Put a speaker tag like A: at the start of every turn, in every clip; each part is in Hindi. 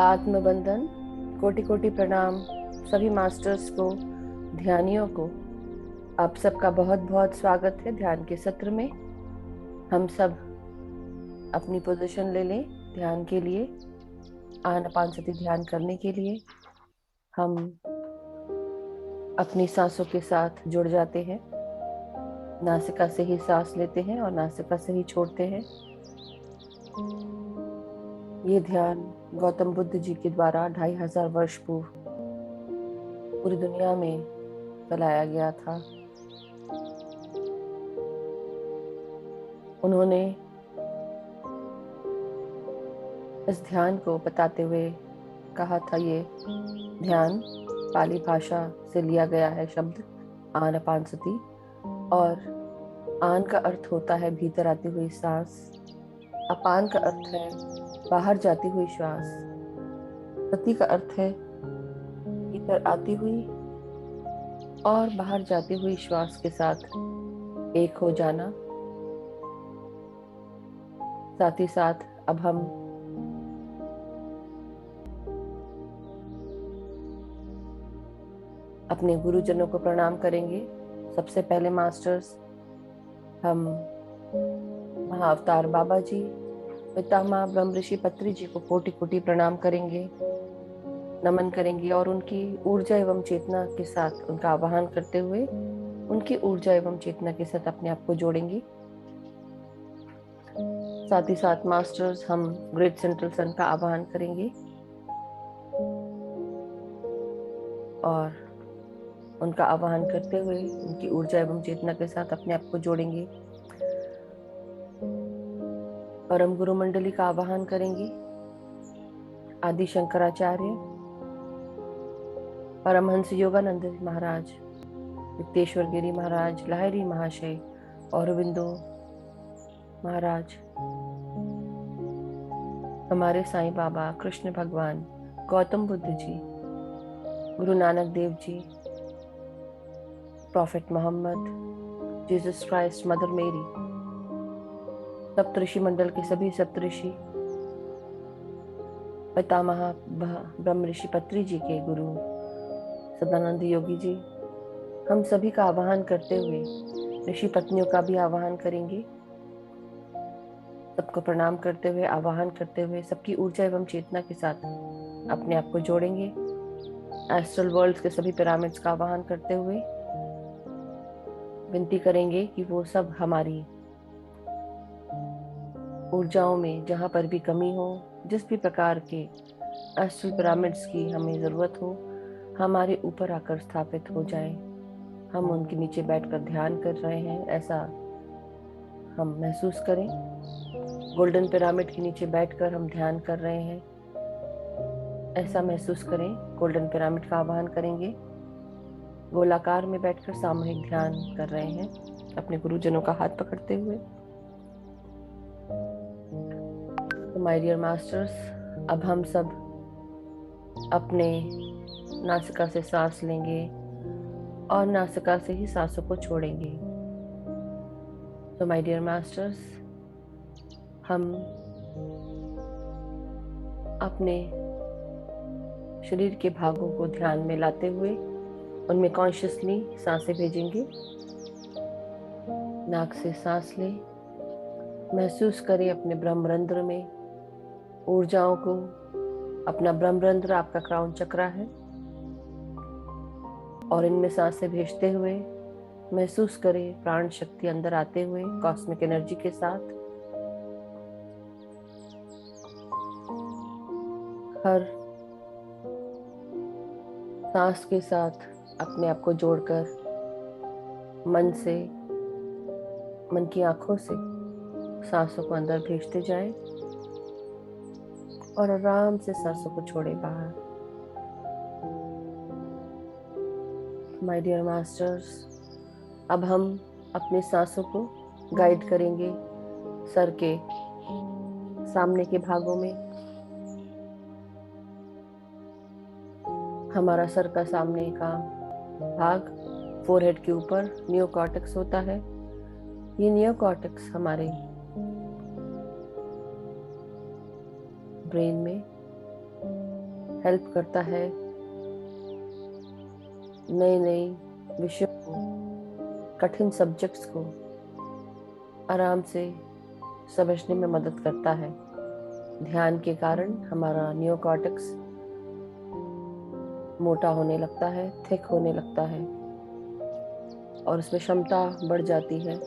A: आत्मबंधन। कोटि कोटि प्रणाम सभी मास्टर्स को, ध्यानियों को। आप सबका बहुत बहुत स्वागत है ध्यान के सत्र में। हम सब अपनी पोजीशन ले लें ध्यान के लिए। आनापानसति ध्यान करने के लिए हम अपनी सांसों के साथ जुड़ जाते हैं। नासिका से ही सांस लेते हैं और नासिका से ही छोड़ते हैं। ये ध्यान गौतम बुद्ध जी के द्वारा 2500 वर्ष पूर्व पूरी दुनिया में फैलाया गया था। उन्होंने इस ध्यान को बताते हुए कहा था, ये ध्यान पाली भाषा से लिया गया है शब्द आनापानसति, और आन का अर्थ होता है भीतर आती हुई सांस, अपान का अर्थ है बाहर जाती हुई श्वास, सति का अर्थ है भीतर आती हुई और बाहर जाती हुई श्वास के साथ एक हो जाना। साथ ही साथ अब हम अपने गुरुजनों को प्रणाम करेंगे। सबसे पहले मास्टर्स, हम महाअवतार बाबा जी, पितामह ब्रह्म ऋषि पत्री जी को कोटि कोटि प्रणाम करेंगे, नमन करेंगे और उनकी ऊर्जा एवं चेतना के साथ उनका आवाहन करते हुए उनकी ऊर्जा एवं चेतना के साथ अपने आप को जोड़ेंगे। साथ ही साथ मास्टर्स, हम ग्रेट सेंट्रल सन का आवाहन करेंगे और उनका आवाहन करते हुए उनकी ऊर्जा एवं चेतना के साथ अपने आप को जोड़ेंगे। परम गुरु मंडली का आवाहन करेंगे। आदि शंकराचार्य, परमहंस योगानंद महाराज, युक्तेश्वर गिरी महाराज, लाहिरी महाशय, औरबिंदो महाराज, हमारे साईं बाबा, कृष्ण भगवान, Gautam Buddha ji, Guru Nanak Dev ji, Prophet Muhammad, Jesus Christ, Mother Mary, Saptarishi मंडल के सभी सप्तऋषि, पितामह ब्रह्म ऋषि पत्री जी के गुरु सदानंद योगी जी, हम सभी का आवाहन करते हुए ऋषि पत्नियों का भी आवाहन करेंगे। सबको प्रणाम करते हुए, आवाहन करते हुए, सबकी ऊर्जा एवं चेतना के साथ अपने आप को जोड़ेंगे। एस्ट्रल वर्ल्ड्स के सभी पिरामिड्स का आवाहन करते हुए विनती करेंगे कि वो सब हमारी ऊर्जाओं में जहाँ पर भी कमी हो, जिस भी प्रकार के एस्ट्रल पिरामिड्स की हमें ज़रूरत हो, हमारे ऊपर आकर स्थापित हो जाए। हम उनके नीचे बैठकर ध्यान कर रहे हैं, ऐसा हम महसूस करें। गोल्डन पिरामिड के नीचे बैठकर हम ध्यान कर रहे हैं, ऐसा महसूस करें। गोल्डन पिरामिड का आवाहन करेंगे। गोलाकार में बैठकर सामूहिक ध्यान कर रहे हैं अपने गुरुजनों का हाथ पकड़ते हुए। तो माय डियर मास्टर्स, अब हम सब अपने नासिका से सांस लेंगे और नासिका से ही सांसों को छोड़ेंगे। तो माय डियर मास्टर्स, हम अपने शरीर के भागों को ध्यान में लाते हुए उनमें कॉन्शियसली सांसें भेजेंगे। नाक से सांस लें, महसूस करें अपने ब्रह्मरंध्र में ऊर्जाओं को। अपना ब्रह्मरंध्र आपका क्राउन चक्रा है और इनमें सांसें भेजते हुए महसूस करें प्राण शक्ति अंदर आते हुए कॉस्मिक एनर्जी के साथ। हर सांस के साथ अपने आप को जोड़कर मन की आंखों से सांसों को अंदर भेजते जाएं और आराम से सांसों को छोड़ें बाहर। माय डियर मास्टर्स, अब हम अपने सांसों को गाइड करेंगे सर के सामने के भागों में। हमारा सर का सामने का भाग फोरहेड के ऊपर नियोकॉर्टेक्स होता है। ये नियोकॉर्टेक्स हमारे ब्रेन में हेल्प करता है नए नए विषयों को, कठिन सब्जेक्ट्स को आराम से समझने में मदद करता है। ध्यान के कारण हमारा नियोकॉर्टेक्स मोटा होने लगता है, थिक होने लगता है और उसमें क्षमता बढ़ जाती है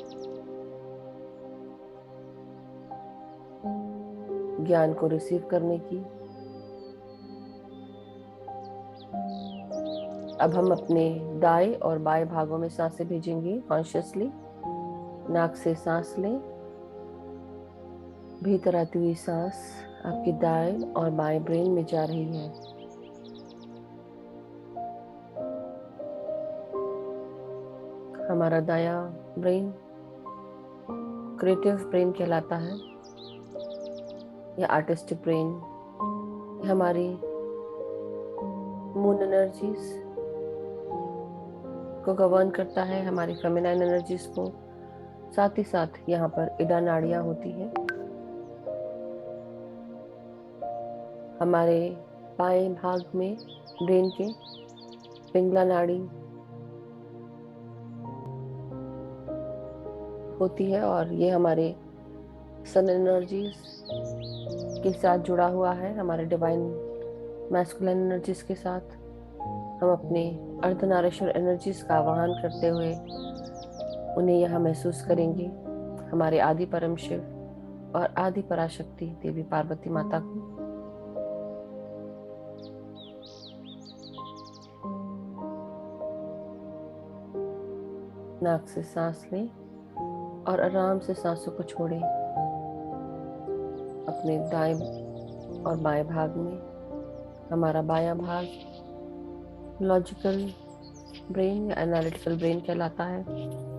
A: ज्ञान को रिसीव करने की। अब हम अपने दाएं और बाएं भागों में सांसें भेजेंगे कॉन्शियसली। नाक से सांस लें, भीतर आती हुई सांस आपके दाएं और बाएं ब्रेन में जा रही है। हमारा दायां ब्रेन क्रिएटिव ब्रेन कहलाता है या आर्टिस्टिक ब्रेन। हमारी मून एनर्जीज को गवर्न करता है, हमारी फेमिनाइन एनर्जीज को। साथ ही साथ यहाँ पर इडा नाड़ियाँ होती है। हमारे बाएं भाग में ब्रेन के पिंगला नाड़ी होती है और ये हमारे सन एनर्जीज के साथ जुड़ा हुआ है, हमारे डिवाइन मैस्कुलिन एनर्जीज के साथ। हम अपने अर्धनारीश्वर एनर्जीज का आवाहन करते हुए उन्हें यहाँ महसूस करेंगे, हमारे आदि परम शिव और आदि पराशक्ति देवी पार्वती माता को। नाक से सांस लें और आराम से सांसों को छोड़ें। अपने दाएं और बाएं भाग में हमारा बायां भाग लॉजिकल ब्रेन या एनालिटिकल ब्रेन कहलाता है।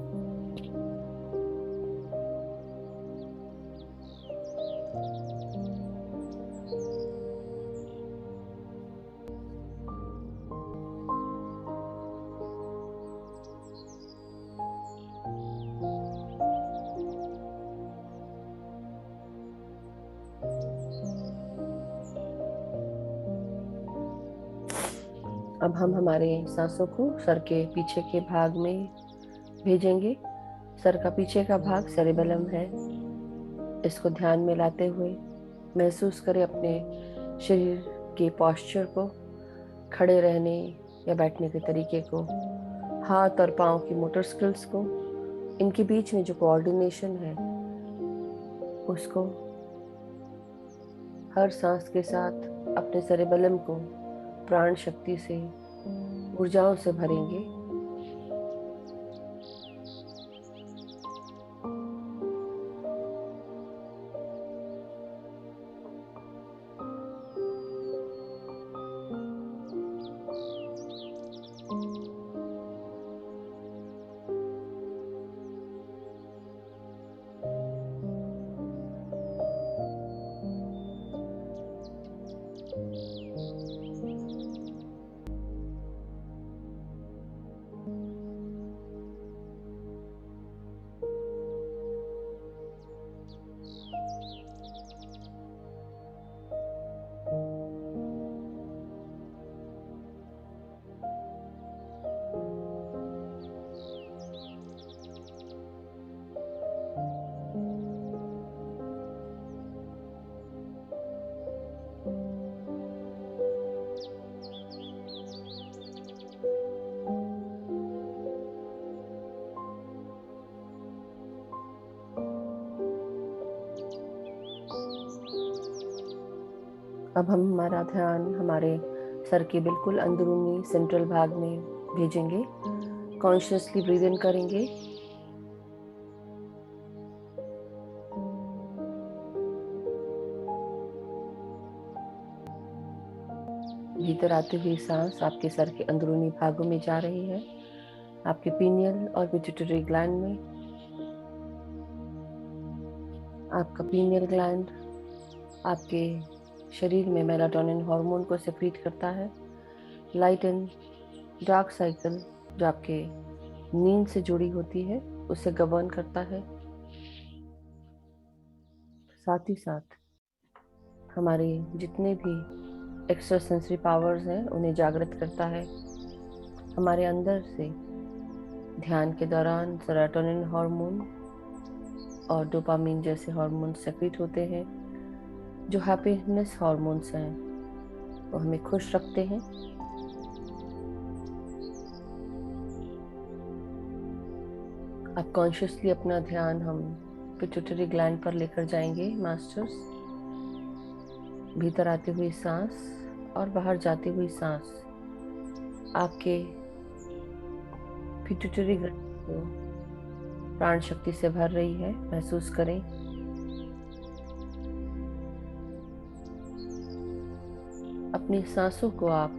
A: अब हम हमारे सांसों को सर के पीछे के भाग में भेजेंगे। सर का पीछे का भाग सेरिबेलम है। इसको ध्यान में लाते हुए महसूस करें अपने शरीर के पोस्चर को, खड़े रहने या बैठने के तरीके को, हाथ और पाँव की मोटर स्किल्स को, इनके बीच में जो कोऑर्डिनेशन है उसको। हर सांस के साथ अपने सेरिबेलम को प्राण शक्ति से, ऊर्जाओं से भरेंगे। अब हम हमारा ध्यान हमारे सर के बिल्कुल अंदरूनी सेंट्रल भाग में भेजेंगे। कॉन्शियसली ब्रीद इन करेंगे। भीतर आती हुई सांस आपके सर के अंदरूनी भागों में जा रही है, आपके पीनियल और पिट्यूटरी ग्लैंड में। आपका पीनियल ग्लैंड आपके शरीर में मेलाटोनिन हार्मोन को सेक्रीट करता है। लाइट एंड डार्क साइकिल जो आपके नींद से जुड़ी होती है उसे गवर्न करता है। साथ ही साथ हमारे जितने भी एक्स्ट्रा सेंसरी पावर्स हैं उन्हें जागृत करता है। हमारे अंदर से ध्यान के दौरान सेरोटोनिन हार्मोन और डोपामिन जैसे हार्मोन सेक्रेट होते हैं, जो हैप्पीनेस हार्मोन्स हैं। वो हमें खुश रखते हैं। अब कॉन्शियसली अपना ध्यान हम पिट्यूटरी ग्लैंड पर लेकर जाएंगे मास्टर्स। भीतर आती हुई सांस और बाहर जाती हुई सांस आपके पिट्यूटरी ग्लैंड को प्राण शक्ति से भर रही है। महसूस करें। अपनी सांसों को आप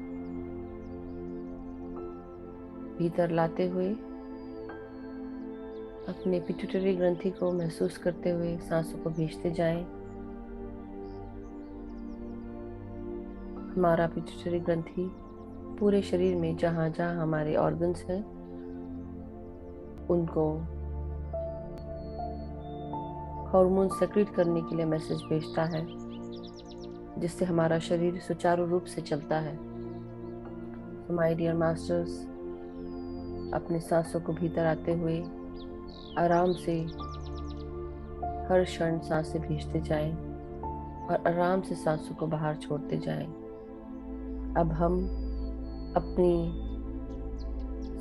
A: भीतर लाते हुए अपने पिट्यूटरी ग्रंथि को महसूस करते हुए सांसों को भेजते जाएं। हमारा पिट्यूटरी ग्रंथि पूरे शरीर में जहाँ जहाँ हमारे ऑर्गन्स हैं उनको हार्मोन सेक्रेट करने के लिए मैसेज भेजता है, जिससे हमारा शरीर सुचारू रूप से चलता है। तो माय डियर मास्टर्स, अपनी सांसों को भीतर आते हुए आराम से हर क्षण सांसें भेजते जाएं और आराम से सांसों को बाहर छोड़ते जाएं। अब हम अपनी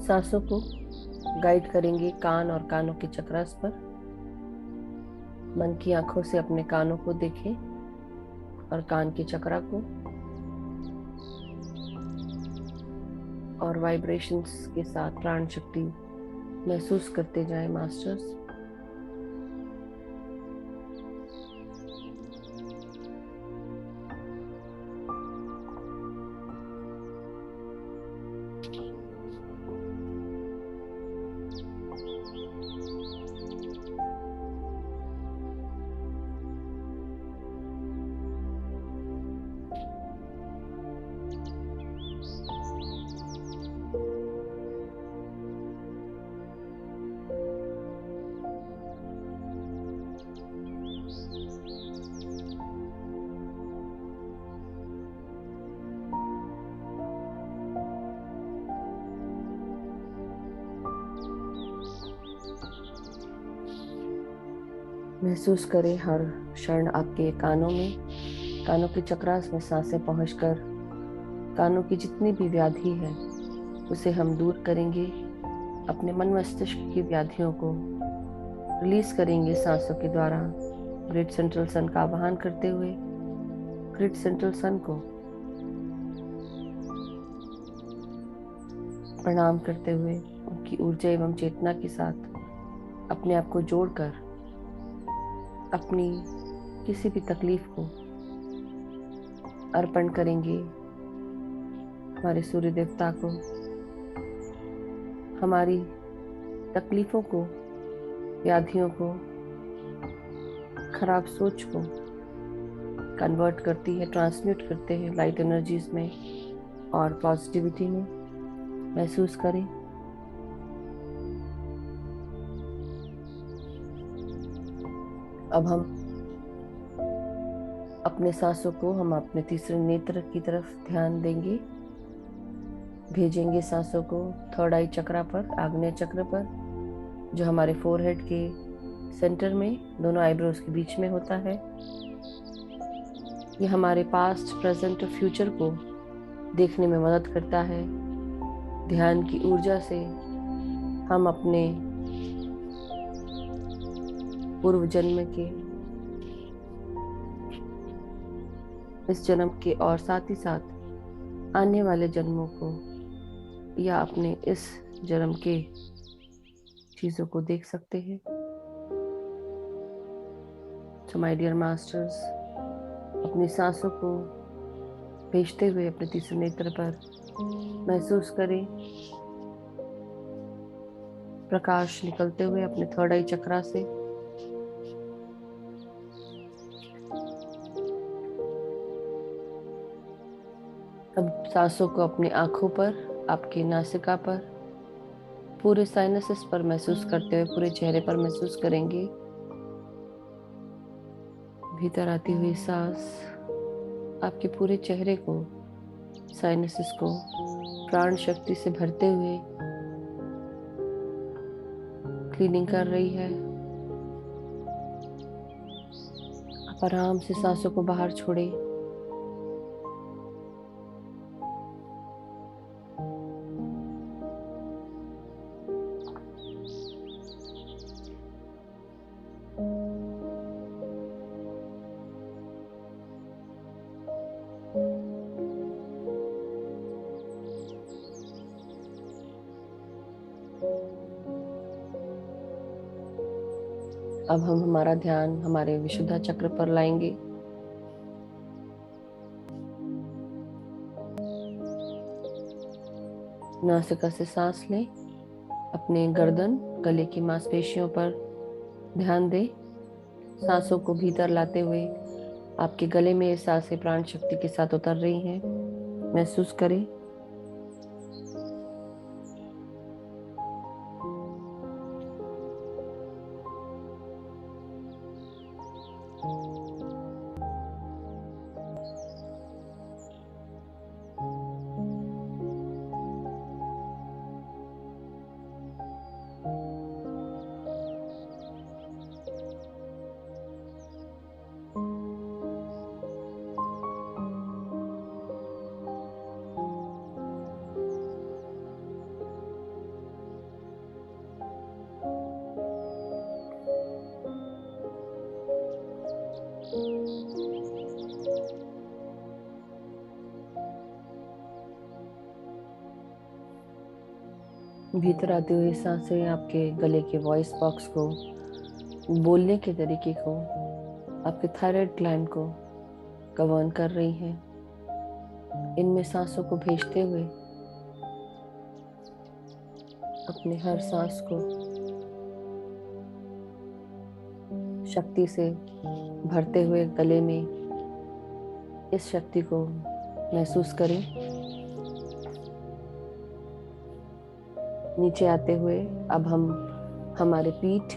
A: सांसों को गाइड करेंगे कान और कानों के चक्रास पर। मन की आंखों से अपने कानों को देखें और कान के चक्रा को, और वाइब्रेशंस के साथ प्राण शक्ति महसूस करते जाएं मास्टर्स। महसूस करें हर क्षण आपके कानों में, कानों के चक्रास में सांसें पहुंचकर कानों की जितनी भी व्याधि है उसे हम दूर करेंगे। अपने मन मस्तिष्क की व्याधियों को रिलीज करेंगे सांसों के द्वारा। ग्रेट सेंट्रल सन का आवाहन करते हुए ग्रेट सेंट्रल सन को प्रणाम करते हुए उनकी ऊर्जा एवं चेतना के साथ अपने आप को जोड़कर अपनी किसी भी तकलीफ को अर्पण करेंगे हमारे सूर्य देवता को। हमारी तकलीफों को, व्याधियों को, खराब सोच को कन्वर्ट करती है, ट्रांसम्यूट करते हैं लाइट एनर्जीज में और पॉजिटिविटी में। महसूस करें। अब हम अपने सांसों को हम अपने तीसरे नेत्र की तरफ ध्यान देंगे। भेजेंगे सांसों को थर्ड आई चक्रा पर, आग्नेय चक्र पर, जो हमारे फोरहेड के सेंटर में दोनों आईब्रोज के बीच में होता है। ये हमारे पास्ट, प्रेजेंट और फ्यूचर को देखने में मदद करता है। ध्यान की ऊर्जा से हम अपने पूर्व जन्म के, इस जन्म के और साथ ही साथ आने वाले जन्मों को या अपने इस जन्म के चीजों को देख सकते हैं। तो माय डियर मास्टर्स, अपनी सांसों को भेजते हुए अपने तीसरे नेत्र पर महसूस करें प्रकाश निकलते हुए अपने थर्ड आई चक्रा से। अब सांसों को अपनी आंखों पर, आपकी नासिका पर, पूरे साइनसेस पर महसूस करते हुए पूरे चेहरे पर महसूस करेंगे। भीतर आती हुई सांस आपके पूरे चेहरे को साइनसेस को प्राण शक्ति से भरते हुए क्लीनिंग कर रही है। आप आराम से सांसों को बाहर छोड़ें। अब हम हमारा ध्यान हमारे विशुद्धा चक्र पर लाएंगे। नासिका से सांस लें। अपने गर्दन गले की मांसपेशियों पर ध्यान दें। सांसों को भीतर लाते हुए आपके गले में ये सांसें प्राण शक्ति के साथ उतर रही हैं। महसूस करें। भीतर आते हुए सांसें आपके गले के वॉइस बॉक्स को, बोलने के तरीके को, आपके थायराइड ग्लैंड को गवर्न कर रही हैं। इनमें सांसों को भेजते हुए अपने हर सांस को शक्ति से भरते हुए गले में इस शक्ति को महसूस करें। नीचे आते हुए अब हम हमारे पीठ,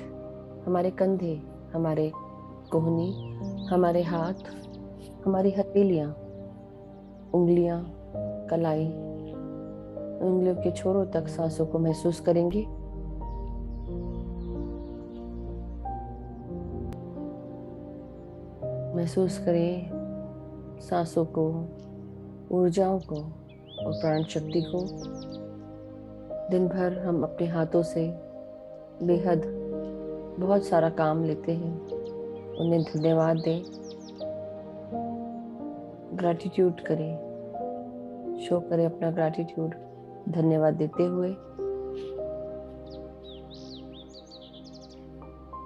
A: हमारे कंधे, हमारे कोहनी, हमारे हाथ, हमारी हथेलियां, उंगलियां, कलाई, उंगलियों के छोरों तक सांसों को महसूस करेंगे। महसूस करें सांसों को, ऊर्जाओं को और प्राण शक्ति को। दिन भर हम अपने हाथों से बेहद बहुत सारा काम लेते हैं, उन्हें धन्यवाद दें, ग्रैटिट्यूड करें, शो करें अपना ग्रैटिट्यूड धन्यवाद देते हुए।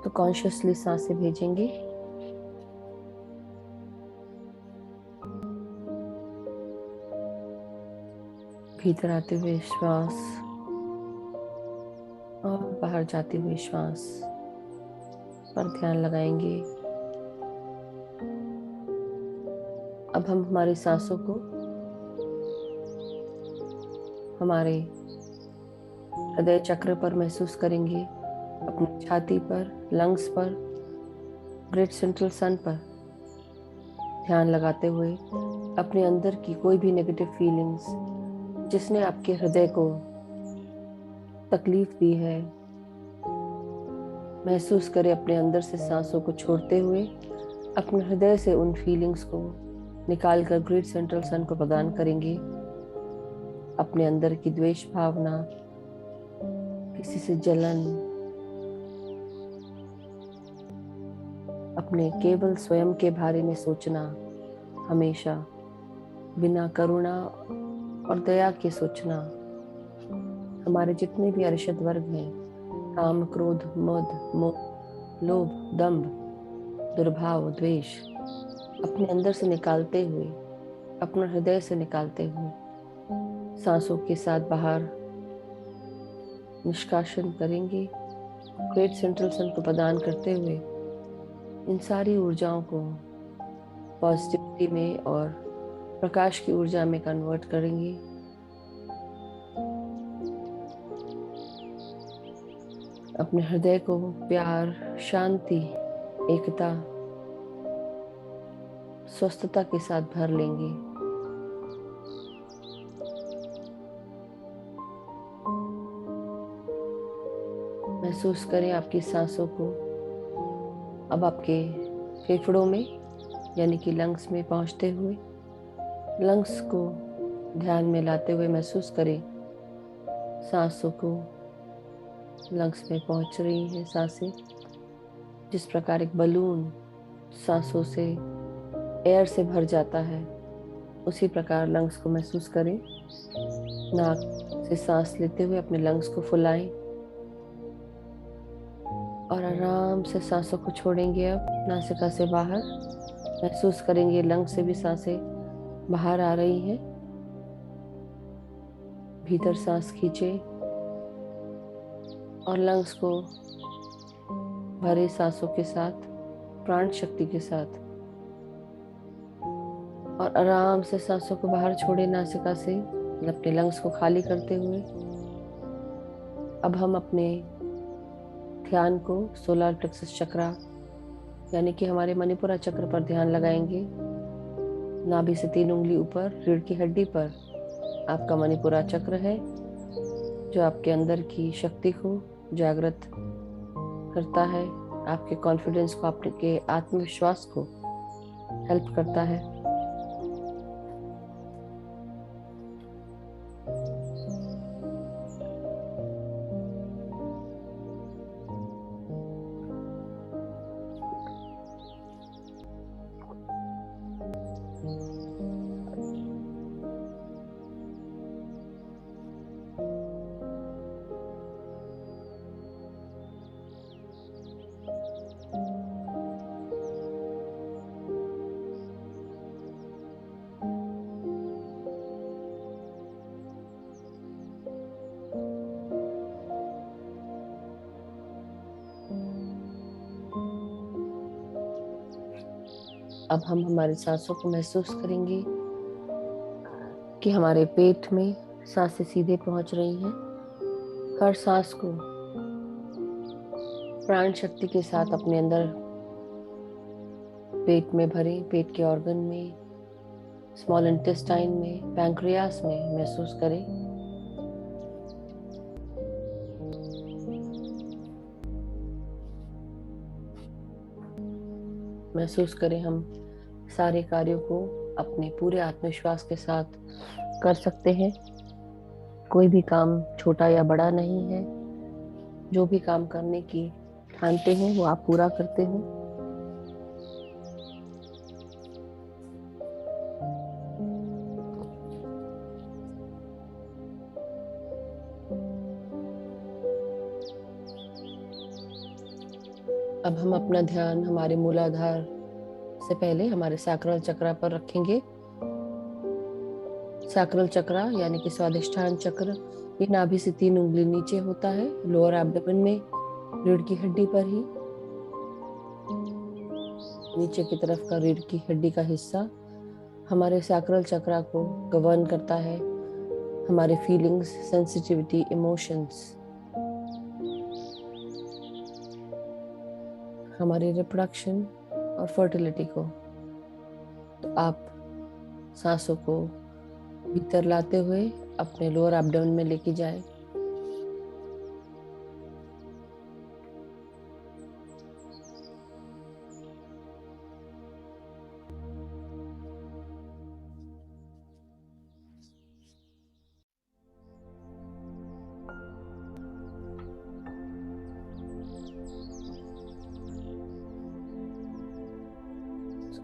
A: तो कॉन्शियसली सांसें भेजेंगे। भीतर आते हुए श्वास और बाहर जाते हुए श्वास पर ध्यान लगाएंगे। अब हम हमारी सांसों को हमारे हृदय चक्र पर महसूस करेंगे, अपनी छाती पर, लंग्स पर, ग्रेट सेंट्रल सन पर ध्यान लगाते हुए अपने अंदर की कोई भी नेगेटिव फीलिंग्स जिसने आपके हृदय को तकलीफ दी है, महसूस करें। अपने अंदर से सांसों को छोड़ते हुए अपने हृदय से उन फीलिंग्स को निकालकर ग्रेट सेंट्रल सन को प्रदान करेंगे। अपने अंदर की द्वेष भावना, किसी से जलन, अपने केवल स्वयं के बारे में सोचना, हमेशा बिना करुणा और दया के सोचना, हमारे जितने भी अरिषद वर्ग हैं, काम, क्रोध, मद, मोह, लोभ, दंभ, दुर्भाव, द्वेष, अपने अंदर से निकालते हुए, अपने हृदय से निकालते हुए सांसों के साथ बाहर निष्कासन करेंगे। ग्रेट सेंट्रल सन को प्रदान करते हुए इन सारी ऊर्जाओं को पॉजिटिविटी में और प्रकाश की ऊर्जा में कन्वर्ट करेंगे। अपने हृदय को प्यार, शांति, एकता, स्वस्थता के साथ भर लेंगे। महसूस करें आपकी सांसों को अब आपके फेफड़ों में यानी कि लंग्स में पहुंचते हुए। लंग्स को ध्यान में लाते हुए महसूस करें सांसों को लंग्स में पहुंच रही हैं सांसें। जिस प्रकार एक बलून सांसों से एयर से भर जाता है, उसी प्रकार लंग्स को महसूस करें। नाक से सांस लेते हुए अपने लंग्स को फुलाएं और आराम से सांसों को छोड़ेंगे। अब नासिका से बाहर महसूस करेंगे लंग्स से भी सांसें बाहर आ रही हैं। भीतर सांस खींचे और लंग्स को भरे सांसों के साथ, प्राण शक्ति के साथ, और आराम से सांसों को बाहर छोड़े नासिका से, अपने लंग्स को खाली करते हुए। अब हम अपने ध्यान को सोलर प्लेक्सस चक्रा यानी कि हमारे मणिपुरा चक्र पर ध्यान लगाएंगे। नाभि से 3 उंगली ऊपर रीढ़ की हड्डी पर आपका मणिपुरा चक्र है, जो आपके अंदर की शक्ति को जागृत करता है, आपके कॉन्फिडेंस को, आपके आत्मविश्वास को हेल्प करता है। अब हम हमारी सांसों को महसूस करेंगे कि हमारे पेट में सांसें सीधे पहुंच रही हैं। हर सांस को प्राण शक्ति के साथ अपने अंदर पेट में भरें। पेट के ऑर्गन में, स्मॉल इंटेस्टाइन में, पैंक्रियास में महसूस करें। महसूस करें हम सारे कार्यों को अपने पूरे आत्मविश्वास के साथ कर सकते हैं। कोई भी काम छोटा या बड़ा नहीं है। जो भी काम करने की ठानते हैं वो आप पूरा करते हैं। अब हम अपना ध्यान हमारे मूलाधार से पहले हमारे सैक्रल चक्रा पर रखेंगे। सैक्रल चक्रा यानी कि स्वादिष्ठान चक्र, ये नाभि से 3 उंगली नीचे होता है, लोअर एब्डोमेन में, रीढ़ की हड्डी पर ही। नीचे की तरफ का रीढ़ की हड्डी का हिस्सा हमारे सैक्रल चक्रा को गवर्न करता है। हमारे फीलिंग्स, सेंसिटिविटी, इमोशंस, हमारी रिप्रोडक्शन और फर्टिलिटी को। तो आप सांसों को भीतर लाते हुए अपने लोअर एब्डोमेन में लेके जाएं।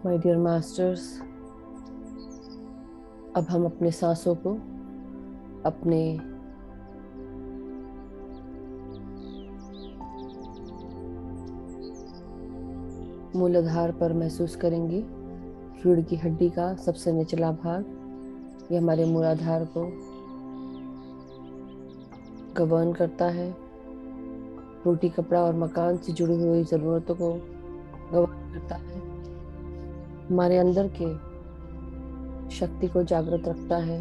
A: माय डियर मास्टर्स, अब हम अपने सांसों को अपने मूलाधार पर महसूस करेंगे। रीढ़ की हड्डी का सबसे निचला भाग, ये हमारे मूलाधार को गवर्न करता है। रोटी, कपड़ा और मकान से जुड़ी हुई जरूरतों को गवर्न करता है। हमारे अंदर के शक्ति को जागृत रखता है।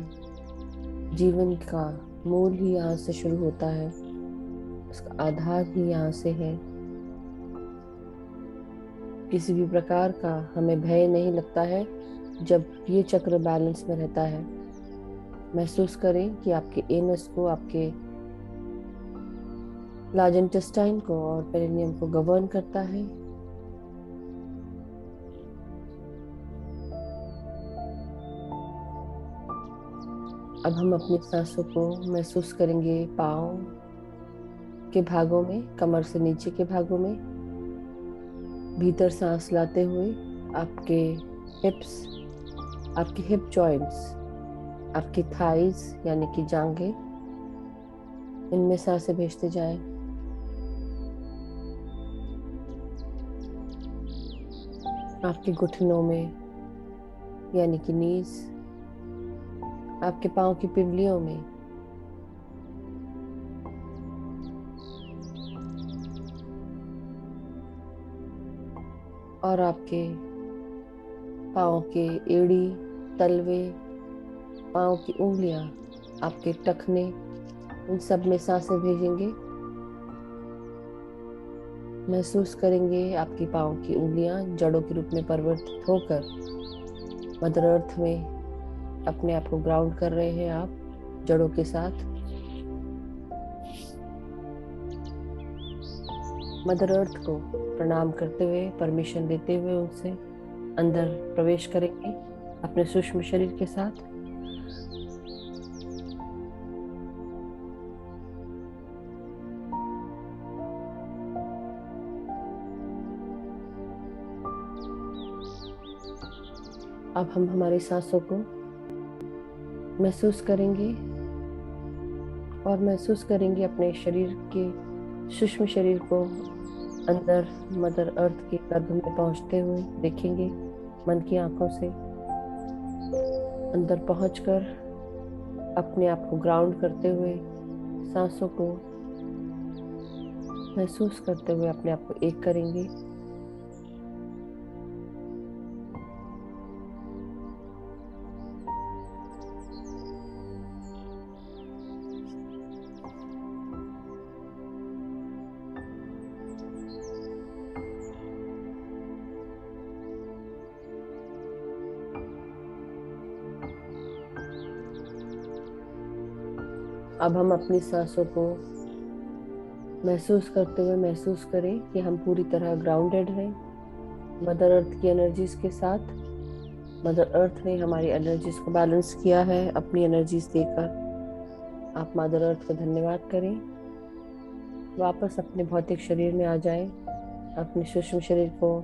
A: जीवन का मूल ही यहाँ से शुरू होता है, उसका आधार ही यहाँ से है। किसी भी प्रकार का हमें भय नहीं लगता है जब ये चक्र बैलेंस में रहता है। महसूस करें कि आपके एनस को, आपके लार्ज इंटेस्टाइन को और पेरिनियम को गवर्न करता है। अब हम अपनी सांसों को महसूस करेंगे पाँव के भागों में, कमर से नीचे के भागों में। भीतर सांस लाते हुए आपके हिप्स, आपके हिप जॉइंट्स, आपकी थाइज यानी कि जांघें, इनमें सांसें भेजते जाएं। आपके घुटनों में यानी कि नीज, आपके पाँव की पिंडलियों में, और आपके पाँव के एड़ी, तलवे, पाँव की उंगलियां, आपके टखने, इन सब में सांसें भेजेंगे। महसूस करेंगे आपकी पाँव की उंगलियां जड़ों के रूप में परिवर्तित होकर मदर अर्थ में अपने आप को ग्राउंड कर रहे हैं आप जड़ों के साथ। मदर अर्थ को प्रणाम करते हुए, परमिशन देते हुए उनसे अंदर प्रवेश करेंगे अपने सूक्ष्म शरीर के साथ। अब हम हमारी सांसों को महसूस करेंगे और महसूस करेंगे अपने शरीर के सूक्ष्म शरीर को अंदर मदर अर्थ के गर्भ में पहुंचते हुए देखेंगे मन की आंखों से। अंदर पहुंचकर अपने आप को ग्राउंड करते हुए, सांसों को महसूस करते हुए अपने आप को एक करेंगे। अब हम अपनी सांसों को महसूस करते हुए महसूस करें कि हम पूरी तरह ग्राउंडेड हैं मदर अर्थ की एनर्जीज के साथ। मदर अर्थ ने हमारी एनर्जीज को बैलेंस किया है अपनी एनर्जीज देकर। आप मदर अर्थ को धन्यवाद करें। वापस अपने भौतिक शरीर में आ जाएं, अपने सूक्ष्म शरीर को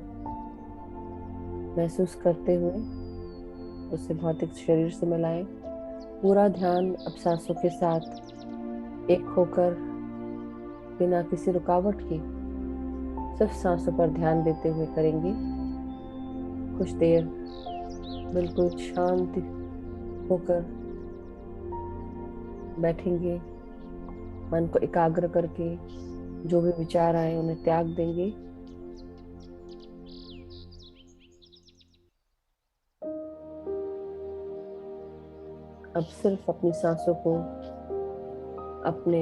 A: महसूस करते हुए उसे भौतिक शरीर से मिलाएं। पूरा ध्यान अब सांसों के साथ एक होकर बिना किसी रुकावट के सिर्फ सांसों पर ध्यान देते हुए करेंगे। कुछ देर बिल्कुल शांत होकर बैठेंगे, मन को एकाग्र करके जो भी विचार आए उन्हें त्याग देंगे। अब सिर्फ अपनी सांसों को अपने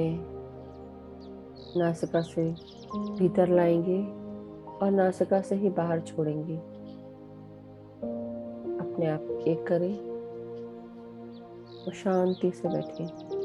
A: नासिका से भीतर लाएंगे और नासिका से ही बाहर छोड़ेंगे। अपने आप को एक करें और शांति से बैठें।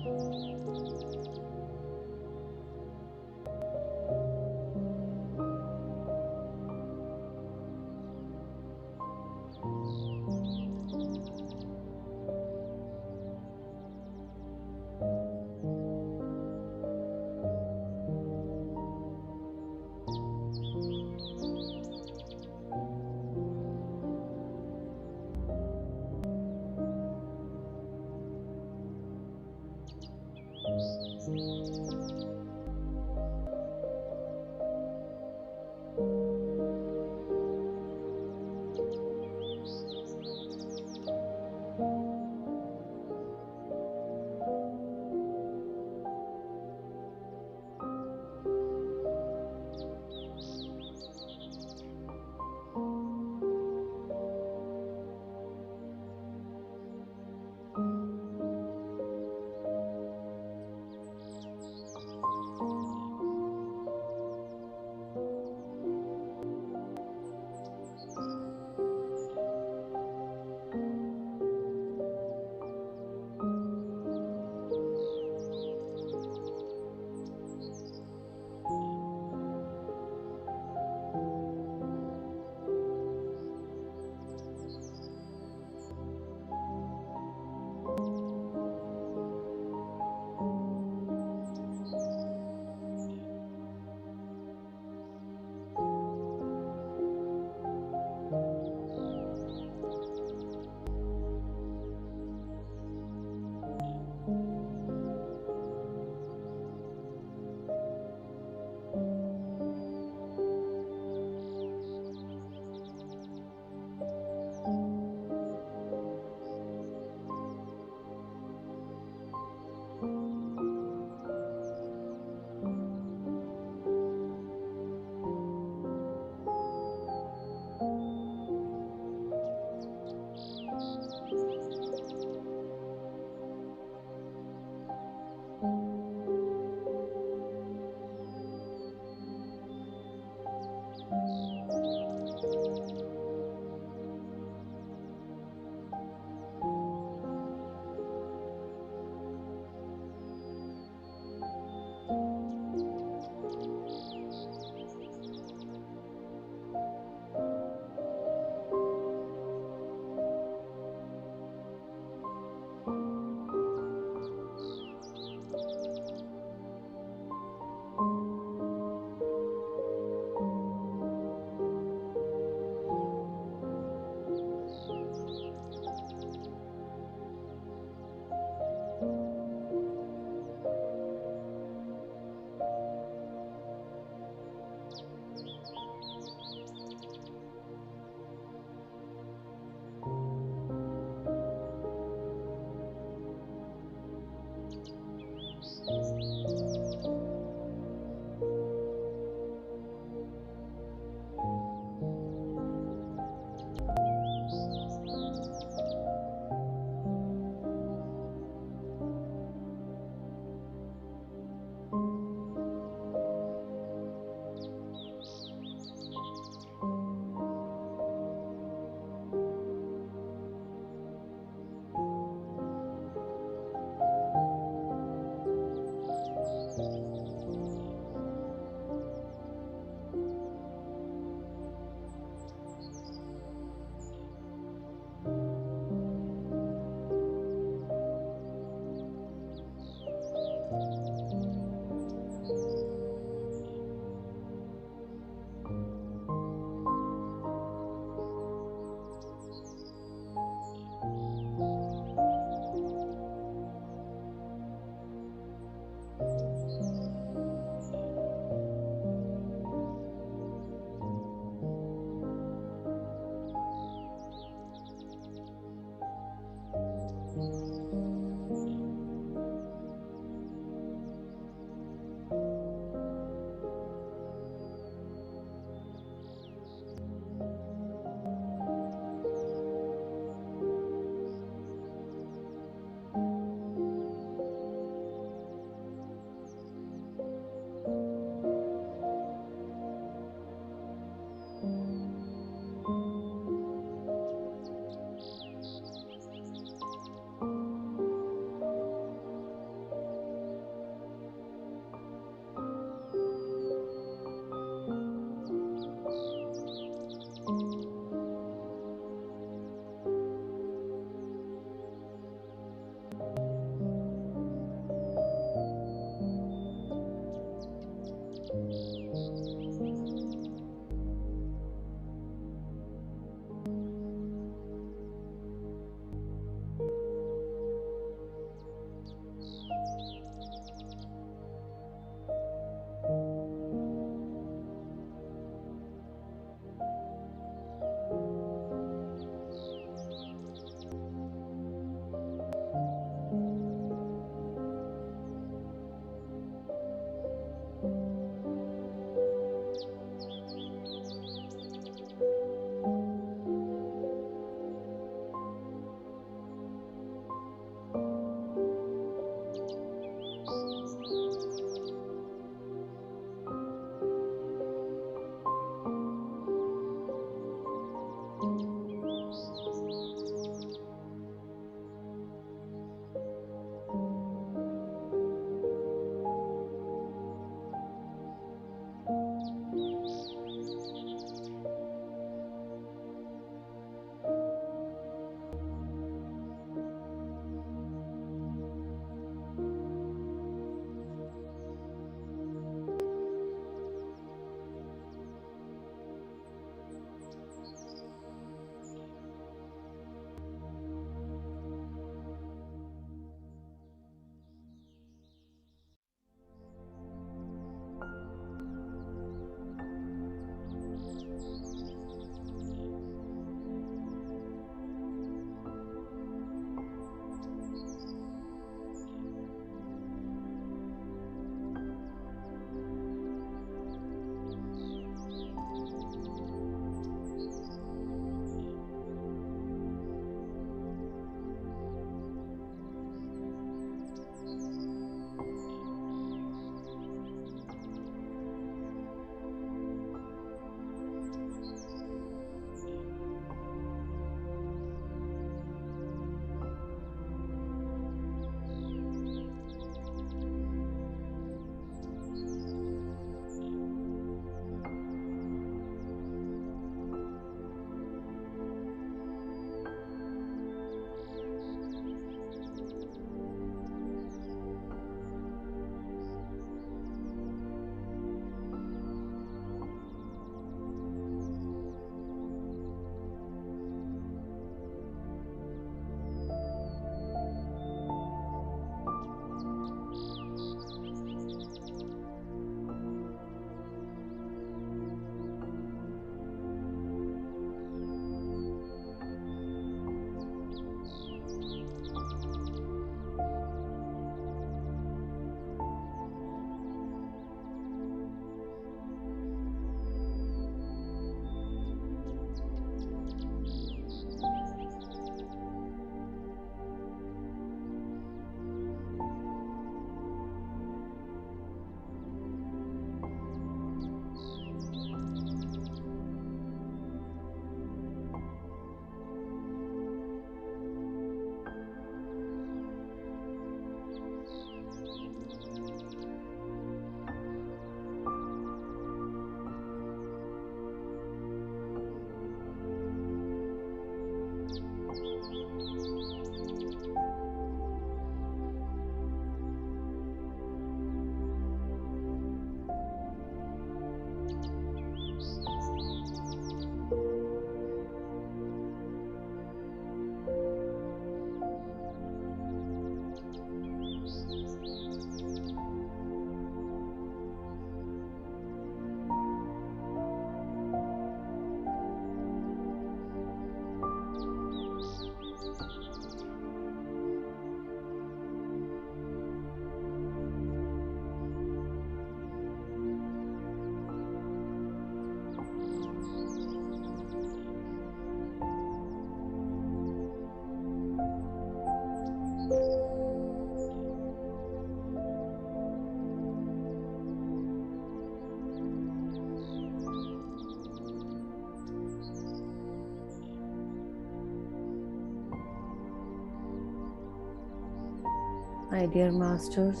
A: माय डियर मास्टर्स,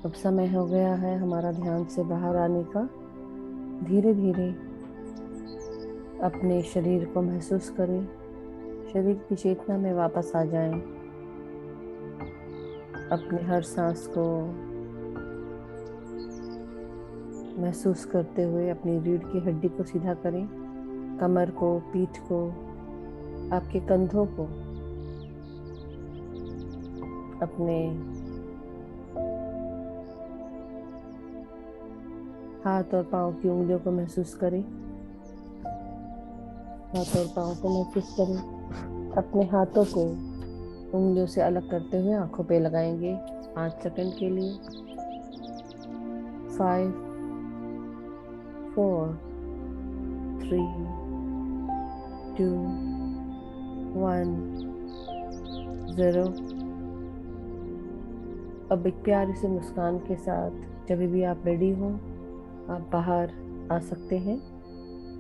A: अब समय हो गया है हमारा ध्यान से बाहर आने का। धीरे धीरे अपने शरीर को महसूस करें, शरीर की चेतना में वापस आ जाएं। अपने हर सांस को महसूस करते हुए अपनी रीढ़ की हड्डी को सीधा करें, कमर को, पीठ को, आपके कंधों को, अपने हाथ और पाँव की उंगलियों को महसूस करें। हाथ और पाँव को महसूस करें। अपने हाथों को उंगलियों से अलग करते हुए आंखों पे लगाएंगे 5 सेकंड के लिए। 5, 4, 3, 2, 1, 0। अब एक प्यारी सी मुस्कान के साथ जब भी आप रेडी हो, आप बाहर आ सकते हैं।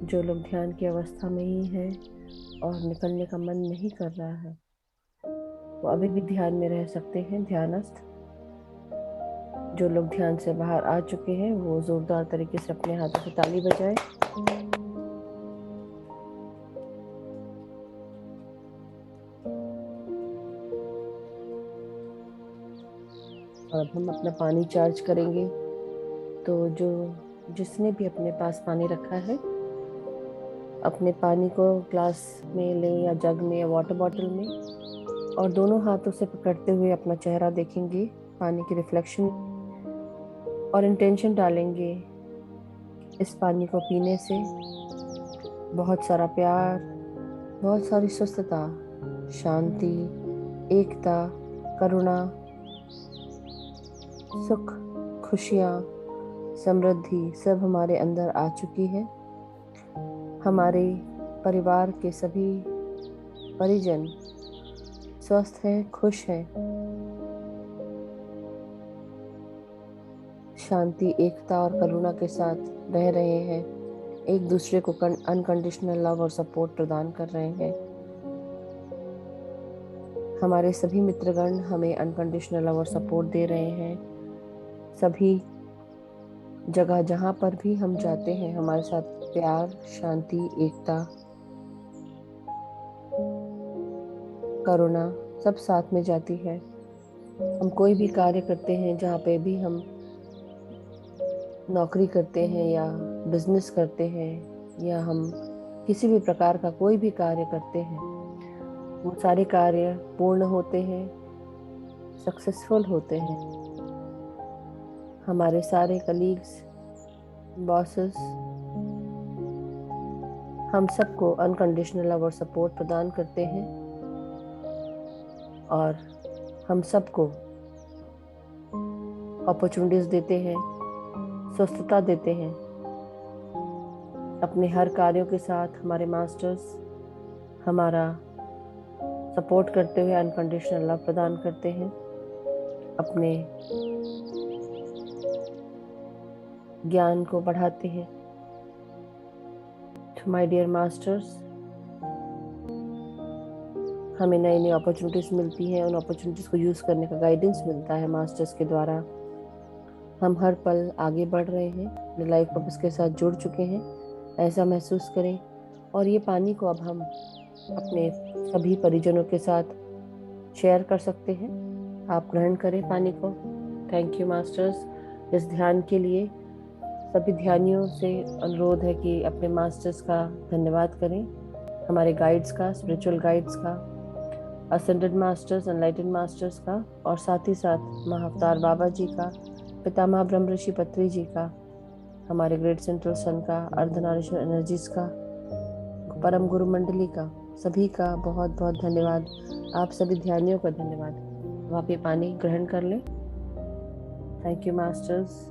A: जो लोग ध्यान की अवस्था में ही हैं और निकलने का मन नहीं कर रहा है, वो अभी भी ध्यान में रह सकते हैं, ध्यानस्थ। जो लोग ध्यान से बाहर आ चुके हैं वो जोरदार तरीके से अपने हाथों से ताली बजाएं। और अब हम अपना पानी चार्ज करेंगे। तो जिसने भी अपने पास पानी रखा है, अपने पानी को ग्लास में लें या जग में या वाटर बॉटल में, और दोनों हाथों से पकड़ते हुए अपना चेहरा देखेंगे पानी की रिफ्लेक्शन, और इंटेंशन डालेंगे इस पानी को पीने से बहुत सारा प्यार, बहुत सारी स्वस्थता, शांति, एकता, करुणा, सुख, खुशियाँ, समृद्धि सब हमारे अंदर आ चुकी है। हमारे परिवार के सभी परिजन स्वस्थ हैं, खुश हैं, शांति, एकता और करुणा के साथ रह रहे हैं, एक दूसरे को अनकंडीशनल लव और सपोर्ट प्रदान कर रहे हैं। हमारे सभी मित्रगण हमें अनकंडीशनल लव और सपोर्ट दे रहे हैं। सभी जगह जहाँ पर भी हम जाते हैं, हमारे साथ प्यार, शांति, एकता, करुणा सब साथ में जाती है। हम कोई भी कार्य करते हैं, जहाँ पे भी हम नौकरी करते हैं या बिजनेस करते हैं, या हम किसी भी प्रकार का कोई भी कार्य करते हैं, वो सारे कार्य पूर्ण होते हैं, सक्सेसफुल होते हैं। हमारे सारे कलीग्स, बॉसेस, हम सबको अनकंडीशनल लव और सपोर्ट प्रदान करते हैं, और हम सबको अपॉर्चुनिटीज देते हैं, स्वस्थता देते हैं। अपने हर कार्यों के साथ हमारे मास्टर्स हमारा सपोर्ट करते हुए अनकंडीशनल लव प्रदान करते हैं, अपने ज्ञान को बढ़ाते हैं। तो माय डियर मास्टर्स, हमें नई नई अपॉर्चुनिटीज मिलती हैं, उन अपॉर्चुनिटीज को यूज़ करने का गाइडेंस मिलता है मास्टर्स के द्वारा। हम हर पल आगे बढ़ रहे हैं, अपने लाइफ पर्पस के साथ जुड़ चुके हैं, ऐसा महसूस करें। और ये पानी को अब हम अपने सभी परिजनों के साथ शेयर कर सकते हैं। आप ग्रहण करें पानी को। थैंक यू मास्टर्स इस ध्यान के लिए। सभी ध्यानियों से अनुरोध है कि अपने मास्टर्स का धन्यवाद करें, हमारे गाइड्स का, स्पिरिचुअल गाइड्स का, असेंडेड मास्टर्स, एनलाइटेंड मास्टर्स का, और साथ ही साथ महाअवतार बाबा जी का, पितामह ब्रह्म ऋषि पत्री जी का, हमारे ग्रेट सेंट्रल सन का, अर्धनारीश्वर एनर्जीज का, परम गुरु मंडली का, सभी का बहुत बहुत धन्यवाद। आप सभी ध्यानियों का धन्यवाद। अब आप ये पानी ग्रहण कर लें। Thank you masters.